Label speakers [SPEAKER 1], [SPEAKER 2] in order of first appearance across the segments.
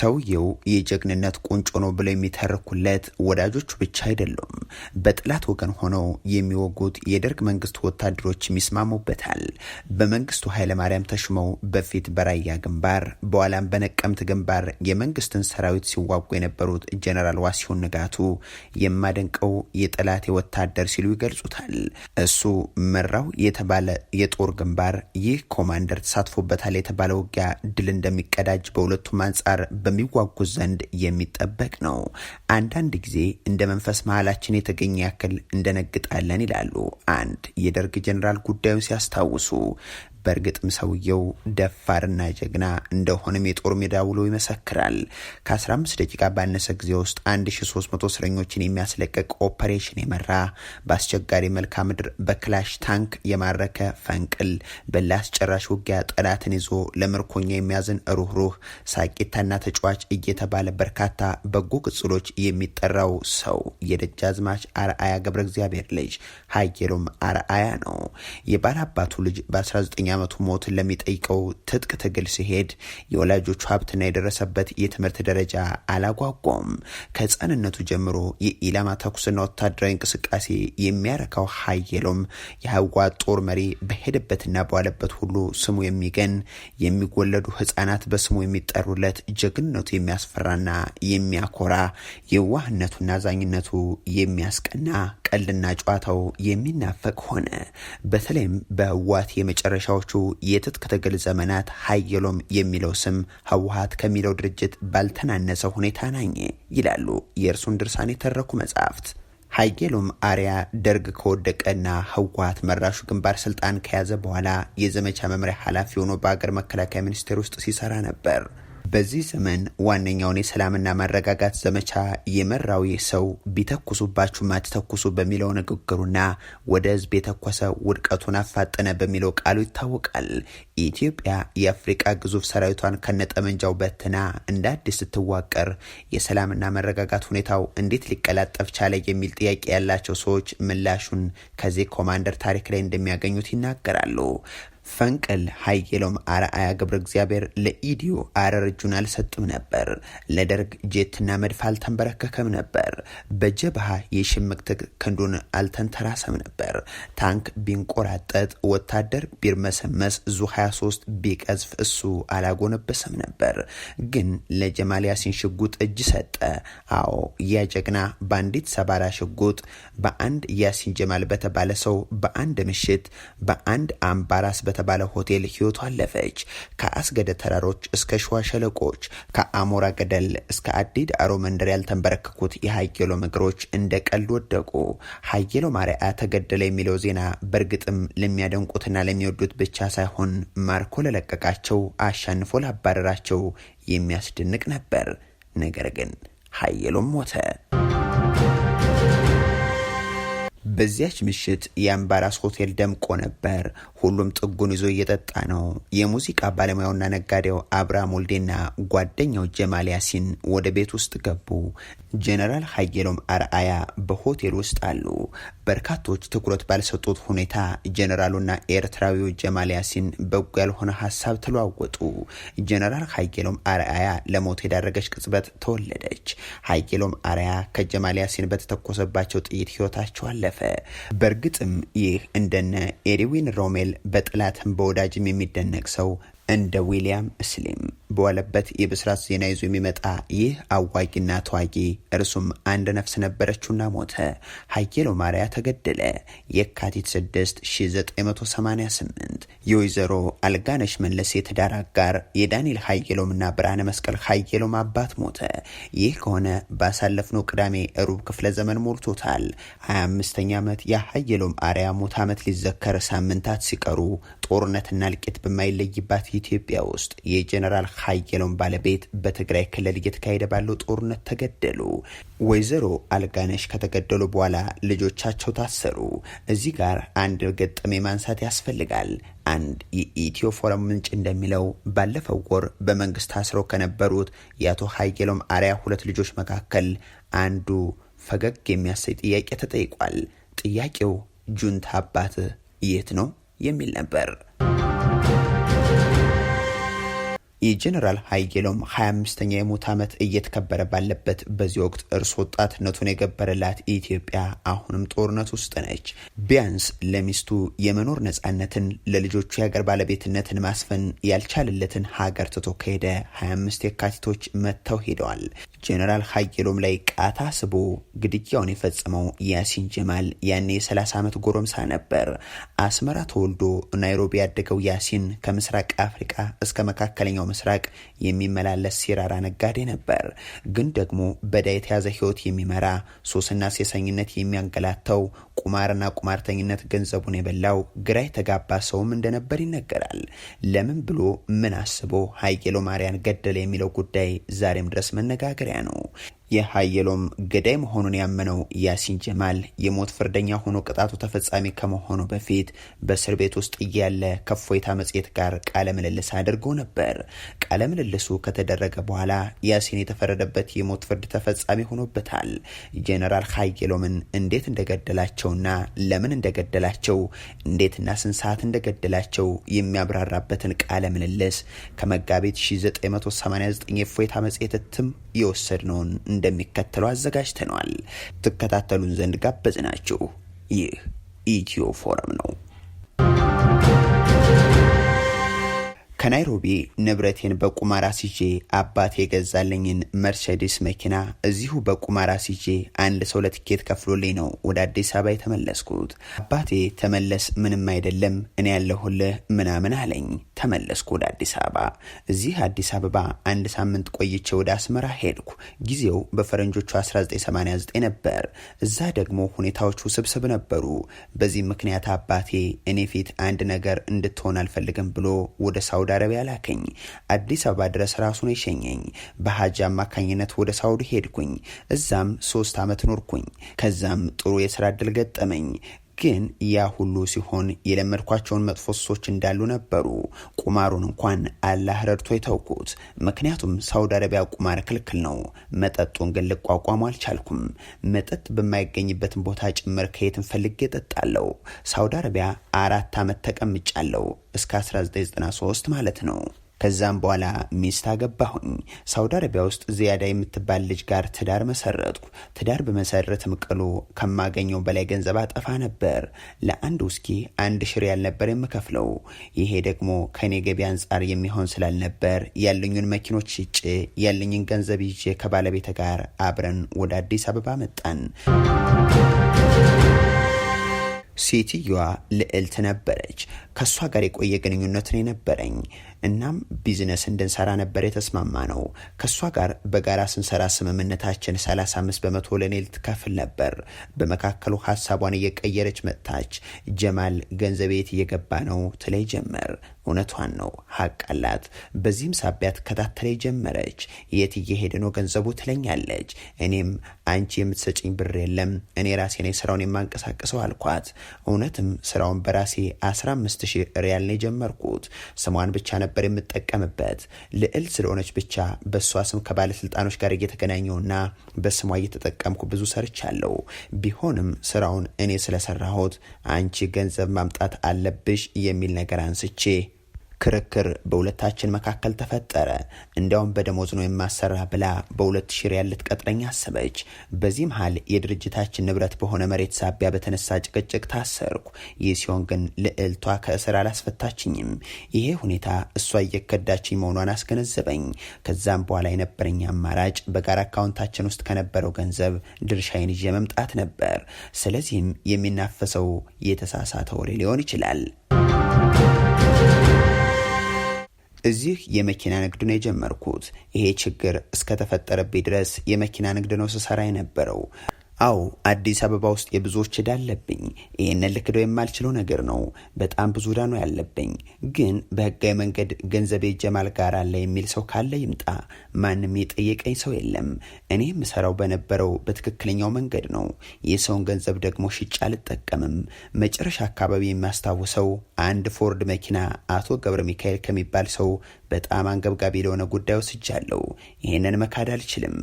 [SPEAKER 1] ሰውየው የጀግንነት ቁንጮ ነው ብለው የሚተርኩለት ወዳጆቹ ብቻ አይደሉም። በጥላት ወገን ሆነው የሚወጉት የደርግ መንግስት ወታደሮች ይስማሙበታል። በመንግስቱ ኃይለማርያም ተሽመው በፊት በራያ ግንባር በኋላም በነቀምት ግንባር የመንግስትን ሰራዊት ሲዋጉ የነበሩት ጀነራል ዋሲሁን ንጋቱ የማደንቀው የጠላት ወታደር ሲሉ ይገልጹታል። እሱ መራው የተባለ የጦር ግንባር ይህ ኮማንደር ተሳትፎበታል የተባለ ውጊያ ድል እንደሚቀዳጅ በሁለቱም አንጻር በሚዋጉ ዘንድ የሚጠበቅ ነው። አንዳንድ ጊዜ እንደ መንፈስ መሃላችን የተገኘ ያክል እንደነግጣለን ይላሉ አንድ የደርግ ጀነራል ጉዳዩን ሲያስታውሱ። በእርግጥም ሰውየው ደፋርና ጀግና እንደሆነም የጦር ሜዳ ውሎ ይመሰክራል። ከ15 ደቂቃ ባነሰ ጊዜ ውስጥ 1300 እስረኞችን የሚያስለቀቅ ኦፐሬሽን የመራ፣ በአስቸጋሪ መልክዓ ምድር በክላሽ ታንክ የማረከ ፈንቅል፣ በላስጨራሽ ውጊያ ጠላትን ይዞ ለምርኮኛ የሚያዝን ሩህሩህ፣ ሳቂታና ተጫዋች እየተባለ በርካታ በጎ ቅጽሎች የሚጠራው ሰው የደጃዝማች አርአያ ገብረ እግዚአብሔር ልጅ ሀየሎም አርአያ ነው። የባላባቱ ልጅ በ19 ዓመቱ ሞትን ለሚጠይቀው ትጥቅ ትግል ሲሄድ የወላጆቹ ሀብትና የደረሰበት የትምህርት ደረጃ አላጓጓም። ከህፃንነቱ ጀምሮ የኢላማ ተኩስና ወታደራዊ እንቅስቃሴ የሚያረካው ሀየሎም የህወሓት ጦር መሪ በሄደበትና በዋለበት ሁሉ ስሙ የሚገን የሚወለዱ ህፃናት በስሙ የሚጠሩለት ጀግንነቱ የሚያስፈራና የሚያኮራ የዋህነቱና አዛኝነቱ የሚያስቀና ቀልና ጨዋታው የሚናፈቅ ሆነ። በተለይም በህወሓት የመጨረሻዎቹ የትጥቅ ትግል ዘመናት ሀየሎም የሚለው ስም ህወሓት ከሚለው ድርጅት ባልተናነሰ ሁኔታ ናኘ ይላሉ የእርሱን ድርሳን የተረኩ መጽሐፍት። ሀየሎም አርአያ ደርግ ከወደቀና ህወሓት መራሹ ግንባር ስልጣን ከያዘ በኋላ የዘመቻ መምሪያ ኃላፊ ሆኖ በአገር መከላከያ ሚኒስቴር ውስጥ ሲሰራ ነበር። በዚህ ዘመን ዋነኛውን የሰላምና ማረጋጋት ዘመቻ የመራው ሰው ቢተኩሱባችሁ ማትተኩሱ በሚለው ንግግሩና ወደ ህዝብ የተኮሰ ውድቀቱን አፋጠነ በሚለው ቃሉ ይታወቃል። ኢትዮጵያ የአፍሪካ ግዙፍ ሰራዊቷን ከነጠመንጃው በትና እንደ አዲስ ስትዋቀር የሰላምና መረጋጋት ሁኔታው እንዴት ሊቀላጠፍ ቻለ የሚል ጥያቄ ያላቸው ሰዎች ምላሹን ከዚህ ኮማንደር ታሪክ ላይ እንደሚያገኙት ይናገራሉ። ፈንቅል ሀየሎም አርአያ ገብረ እግዚአብሔር ለኢዲዮ አረር እጁን አልሰጥም ነበር። ለደርግ ጄትና መድፍ አልተንበረከከም ነበር። በጀብሃ የሽምቅ ክንዱን አልተንተራሰም ነበር። ታንክ ቢንቆራጠጥ፣ ወታደር ቢርመሰመስ፣ ዙ 23 ቢቀዝፍ እሱ አላጎነበሰም ነበር። ግን ለጀማል ያሲን ሽጉጥ እጅ ሰጠ። አዎ ያ ጀግና በአንዲት ሰባራ ሽጉጥ በአንድ ያሲን ጀማል በተባለ ሰው በአንድ ምሽት በአንድ አምባራስ በተባለ ሆቴል ህይወቱ አለፈች። ከአስገደ ተራሮች እስከ ሸዋ ሸለቆች፣ ከአሞራ ገደል እስከ አዲድ አሮ መንደር ያልተንበረከኩት የሀየሎም እግሮች እንደ ቀልድ ወደቁ። ሀየሎም አርአያ ተገደለ የሚለው ዜና በእርግጥም ለሚያደንቁትና ለሚወዱት ብቻ ሳይሆን ማርኮ ለለቀቃቸው፣ አሻንፎ ላባረራቸው የሚያስደንቅ ነበር። ነገር ግን ሀየሎም ሞተ። በዚያች ምሽት የአምባራስ ሆቴል ደምቆ ነበር። ሁሉም ጥጉን ይዞ እየጠጣ ነው። የሙዚቃ ባለሙያውና ነጋዴው አብርሃም ወልዴና ጓደኛው ጀማል ያሲን ወደ ቤት ውስጥ ገቡ። ጀነራል ሀየሎም አርአያ በሆቴል ውስጥ አሉ። በርካቶች ትኩረት ባልሰጡት ሁኔታ ጀነራሉና ኤርትራዊው ጀማል ያሲን በጎ ያልሆነ ሀሳብ ተለዋወጡ። ጀነራል ሀየሎም አርአያ ለሞት የዳረገች ቅጽበት ተወለደች። ሀየሎም አርአያ ከጀማል ያሲን በተተኮሰባቸው ጥይት ህይወታቸው አለፈ። በእርግጥም ይህ እንደነ ኤድዊን ሮሜል በጥላትም በወዳጅም የሚደነቅ ሰው እንደ ዊሊያም ስሊም በዋለበት የብስራት ዜና ይዞ የሚመጣ ይህ አዋጊና ተዋጊ እርሱም አንድ ነፍስ ነበረችውና ሞተ። ሀየሎም አርአያ ተገደለ። የካቲት 6 1988 የወይዘሮ አልጋነሽ መለስ የትዳር አጋር የዳንኤል ሀየሎምና ብርሃነ መስቀል ሀየሎም አባት ሞተ። ይህ ከሆነ ባሳለፍነው ቅዳሜ ሩብ ክፍለ ዘመን ሞልቶታል። 25ኛ ዓመት የሀየሎም አርአያ ሞት ዓመት ሊዘከር ሳምንታት ሲቀሩ ጦርነትና እልቂት በማይለይባት ኢትዮጵያ ውስጥ የጀነራል ሀየሎም ባለቤት በትግራይ ክልል እየተካሄደ ባለው ጦርነት ተገደሉ። ወይዘሮ አልጋነሽ ከተገደሉ በኋላ ልጆቻቸው ታሰሩ። እዚህ ጋር አንድ ገጠሜ ማንሳት ያስፈልጋል። አንድ የኢትዮ ፎረም ምንጭ እንደሚለው ባለፈው ወር በመንግስት ታስረው ከነበሩት የአቶ ሀየሎም አርአያ 2 ልጆች መካከል አንዱ ፈገግ የሚያሰይ ጥያቄ ተጠይቋል። ጥያቄው ጁንታ አባትህ የት ነው የሚል ነበር። የጀነራል ሀየሎም 25ኛ የሞት ዓመት እየተከበረ ባለበት በዚህ ወቅት እርስ ወጣትነቱን የገበረላት ኢትዮጵያ አሁንም ጦርነት ውስጥ ነች። ቢያንስ ለሚስቱ የመኖር ነጻነትን፣ ለልጆቹ የሀገር ባለቤትነትን ማስፈን ያልቻለለትን ሀገር ትቶ ከሄደ 25 የካቲቶች መጥተው ሄደዋል። ጀነራል ሀየሎም ላይ ቃታ ስቦ ግድያውን የፈጸመው ያሲን ጀማል ያኔ የ30 ዓመት ጎረምሳ ነበር። አስመራ ተወልዶ ናይሮቢ ያደገው ያሲን ከምስራቅ አፍሪካ እስከ መካከለኛው ምስራቅ የሚመላለስ ሲራራ ነጋዴ ነበር። ግን ደግሞ በዳ የተያዘ ህይወት የሚመራ ሱስና ሴሰኝነት የሚያንገላታው ቁማርና ቁማርተኝነት ገንዘቡን የበላው ግራ የተጋባ ሰውም እንደነበር ይነገራል። ለምን ብሎ ምን አስቦ ሀየሎም አርያን ገደለ የሚለው ጉዳይ ዛሬም ድረስ መነጋገሪያ ነው። የሀየሎም ገዳይ መሆኑን ያመነው ያሲን ጀማል የሞት ፍርደኛ ሆኖ ቅጣቱ ተፈጻሚ ከመሆኑ በፊት በእስር ቤት ውስጥ እያለ ከፎይታ መጽሔት ጋር ቃለ ምልልስ አድርጎ ነበር። ቃለ ምልልሱ ከተደረገ በኋላ ያሲን የተፈረደበት የሞት ፍርድ ተፈጻሚ ሆኖበታል። ጀነራል ሀየሎምን እንዴት እንደገደላቸውና ለምን እንደገደላቸው እንዴትና ስንት ሰዓት እንደገደላቸው የሚያብራራበትን ቃለ ምልልስ ከመጋቢት 1989 የፎይታ መጽሔት እትም የወሰድነውን እንደሚከተለው አዘጋጅተናል። ትከታተሉን ዘንድ ጋበዝናችሁ። ይህ ኢትዮ ፎረም ነው። ከናይሮቢ ንብረቴን በቁማር አስይዤ አባቴ የገዛልኝን መርሴዲስ መኪና እዚሁ በቁማር አስይዤ አንድ ሰው ለትኬት ከፍሎልኝ ነው ወደ አዲስ አበባ የተመለስኩት። አባቴ ተመለስ፣ ምንም አይደለም እኔ ያለሁልህ ምናምን አለኝ። ተመለስኩ ወደ አዲስ አበባ። እዚህ አዲስ አበባ አንድ ሳምንት ቆይቼ ወደ አስመራ ሄድኩ። ጊዜው በፈረንጆቹ 1989 ነበር። እዛ ደግሞ ሁኔታዎቹ ውስብስብ ነበሩ። በዚህ ምክንያት አባቴ እኔ ፊት አንድ ነገር እንድትሆን አልፈልግም ብሎ ወደ ሳውዲ አረቢያ ላከኝ። አዲስ አበባ ድረስ ራሱን የሸኘኝ። በሀጅ አማካኝነት ወደ ሳውዲ ሄድኩኝ። እዛም 3 ዓመት ኖርኩኝ። ከዛም ጥሩ የስራ እድል ገጠመኝ። ግን ያ ሁሉ ሲሆን የለመድኳቸውን መጥፎ ሱሶች እንዳሉ ነበሩ። ቁማሩን እንኳን አላህ ረድቶ የተውኩት። ምክንያቱም ሳውዲ አረቢያ ቁማር ክልክል ነው። መጠጡን ግን ልቋቋሙ አልቻልኩም። መጠጥ በማይገኝበትን ቦታ ጭምር ከየትን ፈልጌ እጠጣለሁ። ሳውዲ አረቢያ 4 ዓመት ተቀምጫለሁ። እስከ 1993 ማለት ነው። ከዛም በኋላ ሚስት አገባሁኝ። ሳውዲ አረቢያ ውስጥ ዚያዳ የምትባል ልጅ ጋር ትዳር መሰረትኩ። ትዳር በመሰረትም ቅሉ ከማገኘው በላይ ገንዘብ አጠፋ ነበር። ለአንድ ውስኪ 1000 ሪያል ነበር የምከፍለው። ይሄ ደግሞ ከኔ ገቢ አንጻር የሚሆን ስላልነበር ያለኙን መኪኖች ሽጬ ያለኝን ገንዘብ ይዤ ከባለቤት ጋር አብረን ወደ አዲስ አበባ መጣን። ሴትዮዋ ልዕልት ነበረች። ከሷ ጋር የቆየ ግንኙነት ነው የነበረኝ። እናም ቢዝነስ እንድንሰራ ነበር የተስማማ ነው። ከሷ ጋር በጋራ ስንሰራ ስምምነታችን 35 በመቶ ለኔ ልትከፍል ነበር። በመካከሉ ሀሳቧን እየቀየረች መጥታች። ጀማል ገንዘብ የት እየገባ ነው ትለይ ጀመር። እውነቷን ነው፣ ሀቅ አላት። በዚህም ሳቢያ ትከታተለኝ ጀመረች። የት እየሄደ ነው ገንዘቡ ትለኛለች። እኔም አንቺ የምትሰጭኝ ብር የለም፣ እኔ ራሴ ነኝ ስራውን የማንቀሳቀሰው አልኳት። እውነትም ስራውን በራሴ 15000 ሪያል ነው የጀመርኩት። ስሟን ብቻ ነበር የምጠቀምበት። ልዕልት ስለሆነች ብቻ በሷ ስም ከባለስልጣኖች ጋር እየተገናኘውና በስሟ እየተጠቀምኩ ብዙ ሰርቻለሁ። ቢሆንም ስራውን እኔ ስለሰራሁት አንቺ ገንዘብ ማምጣት አለብሽ የሚል ነገር አንስቼ ክርክር በሁለታችን መካከል ተፈጠረ። እንዲያውም በደሞዝ ነው የማሰራ ብላ በ2000 ሪያል ልትቀጥረኝ አሰበች። በዚህ መሃል የድርጅታችን ንብረት በሆነ መሬት ሳቢያ በተነሳ ጭቅጭቅ ታሰርኩ። ይህ ሲሆን ግን ልዕልቷ ከእስር አላስፈታችኝም። ይሄ ሁኔታ እሷ እየከዳችኝ መሆኗን አስገነዘበኝ። ከዛም በኋላ የነበረኝ አማራጭ በጋራ አካውንታችን ውስጥ ከነበረው ገንዘብ ድርሻዬን ይዤ መምጣት ነበር። ስለዚህም የሚናፈሰው የተሳሳተ ወሬ ሊሆን ይችላል። እዚህ የመኪና ንግድ ነው የጀመርኩት። ይሄ ችግር እስከተፈጠረብኝ ድረስ የመኪና ንግድ ነው ስሰራ የነበረው። አው አዲስ አበባ ውስጥ የብዙዎች ዕዳ አለብኝ። ይሄንን ልክደው የማልችለው ነገር ነው። በጣም ብዙ ዕዳ ነው ያለብኝ። ግን በህጋዊ መንገድ ገንዘቤ ጀማል ጋር አለ የሚል ሰው ካለ ይምጣ። ማንም የጠየቀኝ ሰው የለም። እኔ የምሰራው በነበረው በትክክለኛው መንገድ ነው። የሰውን ገንዘብ ደግሞ ሽጬ አልጠቀምም። መጨረሻ አካባቢ የሚያስታውሰው አንድ ፎርድ መኪና አቶ ገብረ ሚካኤል ከሚባል ሰው በጣም አንገብጋቢ ለሆነ ጉዳይ ወስጃለሁ። ይሄንን መካድ አልችልም።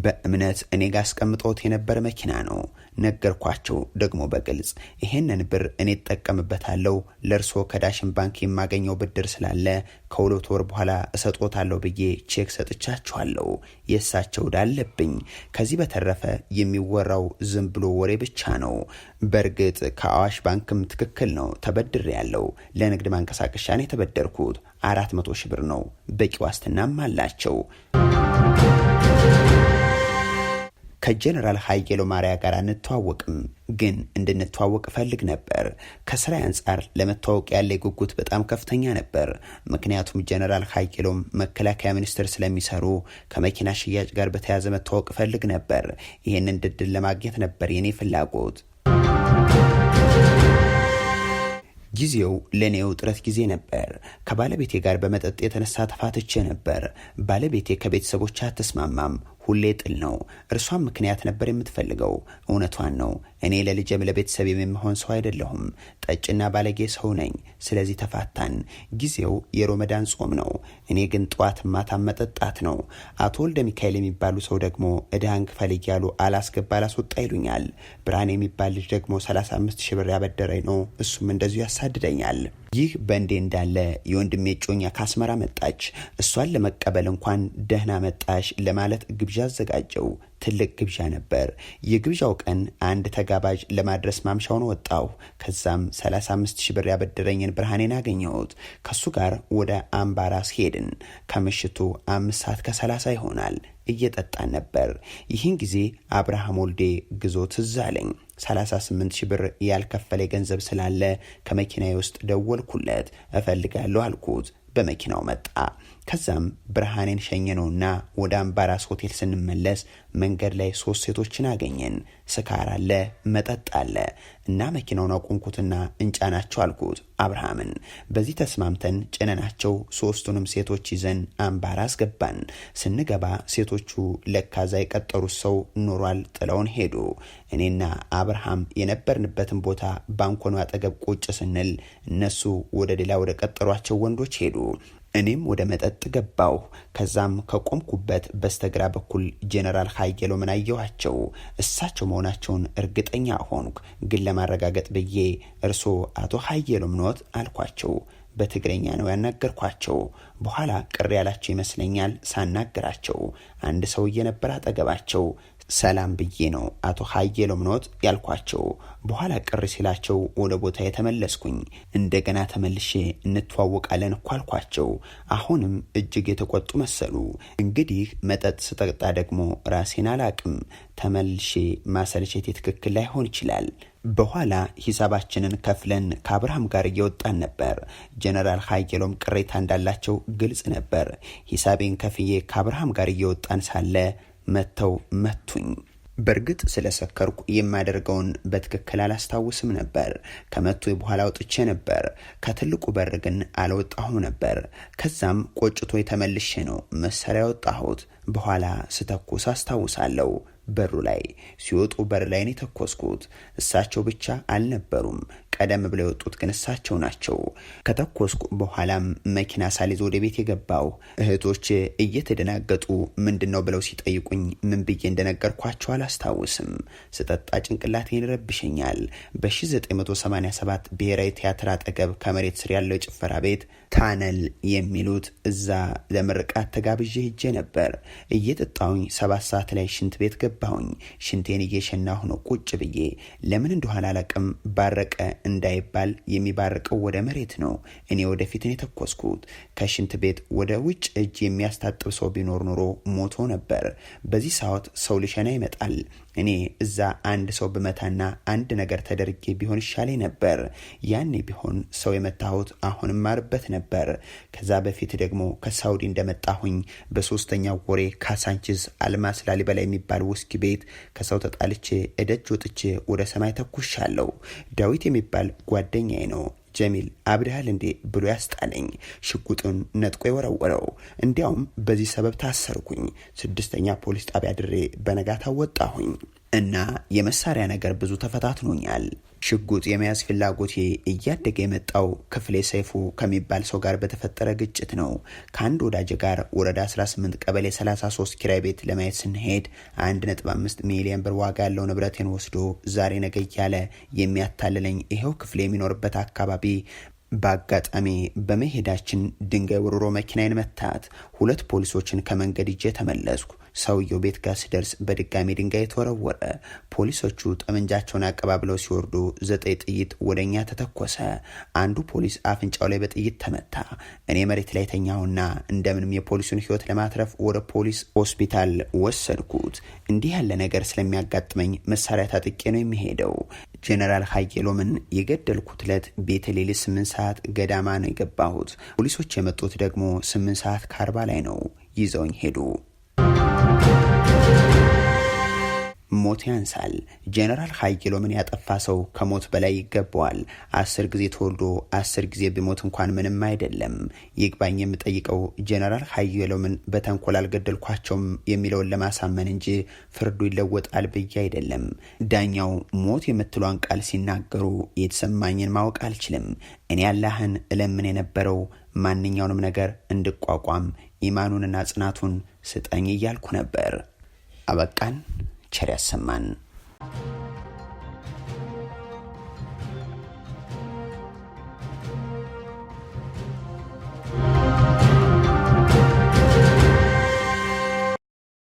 [SPEAKER 1] በእምነት እኔ ጋር አስቀምጦት የነበረ መኪና ነው። ነገርኳቸው ደግሞ በግልጽ ይሄንን ብር እኔ እጠቀምበታለሁ፣ ለእርሶ ከዳሽን ባንክ የማገኘው ብድር ስላለ ከሁለት ወር በኋላ እሰጦታለሁ ብዬ ቼክ ሰጥቻቸዋለሁ። የእሳቸው ዕዳ አለብኝ። ከዚህ በተረፈ የሚወራው ዝም ብሎ ወሬ ብቻ ነው። በእርግጥ ከአዋሽ ባንክም ትክክል ነው፣ ተበድሬ ያለው ለንግድ ማንቀሳቀሻ ነው የተበደርኩት። 400 ሺህ ብር ነው። በቂ ዋስትናም አላቸው። ከጀነራል ሀየሎ ማርያ ጋር እንተዋወቅም፣ ግን እንድንተዋወቅ ፈልግ ነበር። ከስራ አንጻር ለመተዋወቅ ያለ ጉጉት በጣም ከፍተኛ ነበር። ምክንያቱም ጀነራል ሀየሎም መከላከያ ሚኒስቴር ስለሚሰሩ ከመኪና ሽያጭ ጋር በተያያዘ መተዋወቅ ፈልግ ነበር። ይህንን ድል ለማግኘት ነበር የኔ ፍላጎት። ጊዜው ለኔ ውጥረት ጊዜ ነበር። ከባለቤቴ ጋር በመጠጥ የተነሳ ተፋትቼ ነበር። ባለቤቴ ከቤተሰቦቿ አትስማማም። ሁሌ ጥል ነው። እርሷም ምክንያት ነበር የምትፈልገው። እውነቷን ነው። እኔ ለልጄም ለቤተሰብ የሚሆን ሰው አይደለሁም። ጠጭና ባለጌ ሰው ነኝ። ስለዚህ ተፋታን። ጊዜው የሮመዳን ጾም ነው። እኔ ግን ጠዋት ማታ መጠጣት ነው። አቶ ወልደ ሚካኤል የሚባሉ ሰው ደግሞ እዳን ክፈል እያሉ አላስገባ አላስወጣ ይሉኛል። ብርሃን የሚባል ልጅ ደግሞ 35 ሺህ ብር ያበደረኝ ነው። እሱም እንደዚሁ ያሳድደኛል። ይህ በእንዴ እንዳለ የወንድሜ ጮኛ ካስመራ መጣች። እሷን ለመቀበል እንኳን ደህና መጣሽ ለማለት ግብዣ አዘጋጀው። ትልቅ ግብዣ ነበር። የግብዣው ቀን አንድ ተጋባዥ ለማድረስ ማምሻውን ወጣሁ። ከዛም 35 ሺህ ብር ያበደረኝን ብርሃኔን አገኘሁት። ከሱ ጋር ወደ አምባራስ ሄድን። ከምሽቱ 5 ሰዓት ከ30 ይሆናል። እየጠጣን ነበር። ይህን ጊዜ አብርሃም ወልዴ ግዞ ትዝ አለኝ። 38 ሺህ ብር ያልከፈለ ገንዘብ ስላለ ከመኪናዬ ውስጥ ደወልኩለት። እፈልጋለሁ አልኩት። በመኪናው መጣ። ከዛም ብርሃኔን ሸኘነውና ወደ አምባራስ ሆቴል ስንመለስ መንገድ ላይ 3 ሴቶችን አገኘን። ስካር አለ፣ መጠጥ አለ እና መኪናውን አቆምኩትና እንጫናቸው አልኩት አብርሃምን። በዚህ ተስማምተን ጭነናቸው 3ቱንም ሴቶች ይዘን አምባራስ ገባን። ስንገባ ሴቶቹ ለካዛ የቀጠሩት ሰው ኖሯል፣ ጥለውን ሄዱ። እኔና አብርሃም የነበርንበትን ቦታ ባንኮኑ አጠገብ ቁጭ ስንል እነሱ ወደ ሌላ ወደ ቀጠሯቸው ወንዶች ሄዱ። እኔም ወደ መጠጥ ገባሁ። ከዛም ከቆምኩበት በስተግራ በኩል ጄኔራል ሀየሎምን አየኋቸው። እሳቸው መሆናቸውን እርግጠኛ ሆንኩ። ግን ለማረጋገጥ ብዬ እርሶ አቶ ሀየሎም ኖት አልኳቸው። በትግረኛ ነው ያናገርኳቸው። በኋላ ቅር ያላቸው ይመስለኛል ሳናግራቸው። አንድ ሰውዬ ነበር አጠገባቸው። ሰላም ብዬ ነው አቶ ሀየሎም ኖት ያልኳቸው። በኋላ ቅር ሲላቸው ወደ ቦታ የተመለስኩኝ። እንደገና ተመልሼ እንተዋወቃለን እኮ አልኳቸው። አሁንም እጅግ የተቆጡ መሰሉ። እንግዲህ መጠጥ ስጠጣ ደግሞ ራሴን አላቅም። ተመልሼ ማሰልቸቴ ትክክል ላይሆን ይችላል። በኋላ ሂሳባችንን ከፍለን ከአብርሃም ጋር እየወጣን ነበር። ጀነራል ሀየሎም ቅሬታ እንዳላቸው ግልጽ ነበር። ሂሳቤን ከፍዬ ከአብርሃም ጋር እየወጣን ሳለ መተው መቱኝ። በእርግጥ ስለሰከርኩ የማደርገውን በትክክል አላስታውስም ነበር። ከመቱ በኋላ ወጥቼ ነበር። ከትልቁ በር ግን አልወጣሁም ነበር። ከዛም ቆጭቶ የተመልሼ ነው መሳሪያ ወጣሁት። በኋላ ስተኩስ አስታውሳለሁ። በሩ ላይ ሲወጡ በር ላይ ነው የተኮስኩት። እሳቸው ብቻ አልነበሩም። ቀደም ብለው የወጡት ግን እሳቸው ናቸው። ከተኮስኩ በኋላም መኪና ሳልይዝ ወደ ቤት የገባው። እህቶቼ እየተደናገጡ ምንድነው ብለው ሲጠይቁኝ ምን ብዬ እንደነገርኳቸው አላስታውስም። ስጠጣ ጭንቅላቴን ይረብሸኛል። በ1987 ብሔራዊ ቲያትር አጠገብ ከመሬት ስር ያለው የጭፈራ ቤት ታነል የሚሉት እዛ ለምርቃት ተጋብዤ ሄጄ ነበር። እየጠጣሁኝ 7 ሰዓት ላይ ሽንት ቤት ገባሁኝ። ሽንቴን እየሸናሁ ነው ቁጭ ብዬ። ለምን እንደሆነ አላቅም። ባረቀ እንዳይባል የሚባርቀው ወደ መሬት ነው። እኔ ወደፊት ነው የተኮስኩት። ከሽንት ቤት ወደ ውጭ እጅ የሚያስታጥብ ሰው ቢኖር ኖሮ ሞቶ ነበር። በዚህ ሰዓት ሰው ሊሸና ይመጣል። እኔ እዛ አንድ ሰው ብመታና አንድ ነገር ተደርጌ ቢሆን ይሻለኝ ነበር። ያኔ ቢሆን ሰው የመታሁት አሁንም ማርበት ነበር። ከዛ በፊት ደግሞ ከሳውዲ እንደመጣሁኝ በ3ኛው ወሬ ካሳንቺስ አልማስ ላሊበላ የሚባል ውስኪ ቤት ከሰው ተጣልቼ እደጅ ወጥቼ ወደ ሰማይ ተኩሻለሁ። ዳዊት የሚባል ጓደኛዬ ነው ጀሚል አብድሃል እንዴ ብሎ ያስጣለኝ። ሽጉጡን ነጥቆ የወረወረው። እንዲያውም በዚህ ሰበብ ታሰርኩኝ። 6ኛ ፖሊስ ጣቢያ ድሬ በነጋታ ወጣሁኝ። እና የመሳሪያ ነገር ብዙ ተፈታትኖኛል። ሽጉጥ የመያዝ ፍላጎቴ እያደገ የመጣው ክፍሌ ሰይፉ ከሚባል ሰው ጋር በተፈጠረ ግጭት ነው። ከአንድ ወዳጅ ጋር ወረዳ 18 ቀበሌ 33 ኪራይ ቤት ለማየት ስንሄድ 1.5 ሚሊዮን ብር ዋጋ ያለው ንብረቴን ወስዶ ዛሬ ነገ እያለ የሚያታልለኝ ይሄው ክፍሌ የሚኖርበት አካባቢ በአጋጣሚ በመሄዳችን ድንጋይ ወርሮ መኪናዬን መታት። 2 ፖሊሶችን ከመንገድ ይዤ ተመለስኩ። ሰውየው ቤት ጋር ሲደርስ በድጋሚ ድንጋይ ተወረወረ። ፖሊሶቹ ጠመንጃቸውን አቀባብለው ሲወርዱ 9 ጥይት ወደኛ ተተኮሰ። አንዱ ፖሊስ አፍንጫው ላይ በጥይት ተመታ። እኔ መሬት ላይ ተኛሁና እንደምንም የፖሊሱን ሕይወት ለማትረፍ ወደ ፖሊስ ሆስፒታል ወሰድኩት። እንዲህ ያለ ነገር ስለሚያጋጥመኝ መሳሪያ ታጥቄ ነው የሚሄደው። ጄኔራል ሀየሎምን የገደልኩት ዕለት ቤተሌሊ 8 ሰዓት ገዳማ ነው የገባሁት። ፖሊሶች የመጡት ደግሞ 8 ሰዓት ከ40 ላይ ነው። ይዘውኝ ሄዱ። ሞት ያንሳል። ጄኔራል ሀየሎምን ያጠፋ ሰው ከሞት በላይ ይገባዋል። 10 ጊዜ ተወልዶ 10 ጊዜ ቢሞት እንኳን ምንም አይደለም። ይግባኝ የምጠይቀው ጄኔራል ሀየሎምን በተንኮል አልገደልኳቸውም የሚለውን ለማሳመን እንጂ ፍርዱ ይለወጣል ብዬ አይደለም። ዳኛው ሞት የምትሏን ቃል ሲናገሩ የተሰማኝን ማወቅ አልችልም። እኔ አላህን እለምን የነበረው ማንኛውንም ነገር እንድቋቋም ኢማኑንና ጽናቱን ስጠኝ እያልኩ ነበር። አበቃን። ቸር ያሰማን።